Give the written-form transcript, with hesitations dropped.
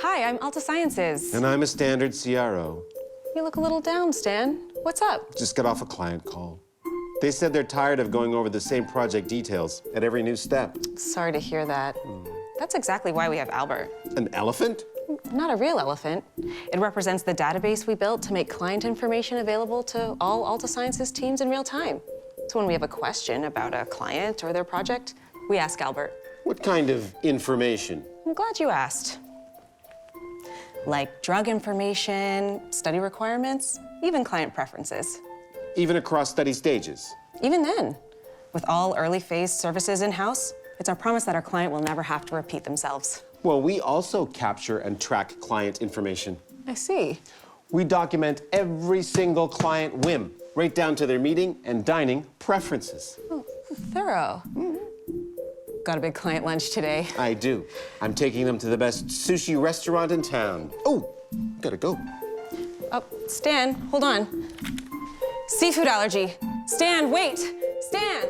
Hi, I'm Altasciences. And I'm a standard CRO. You look a little down, Stan. What's up? Just got off a client call. They said they're tired of going over the same project details at every new step. Sorry to hear that. That's exactly why we have Albert. An elephant? Not a real elephant. It represents the database we built to make client information available to all Altasciences teams in real time. So when we have a question about a client or their project, we ask Albert. What kind of information? I'm glad you asked. Like drug information, study requirements, even client preferences. Even across study stages? Even then, with all early phase services in-house, it's our promise that our client will never have to repeat themselves. Well, we also capture and track client information. I see. We document every single client whim, right down to their meeting and dining preferences. Oh, thorough. Got a big client lunch today. I do. I'm taking them to the best sushi restaurant in town. Oh, gotta go. Oh, Stan, hold on. Seafood allergy. Stan, wait! Stan!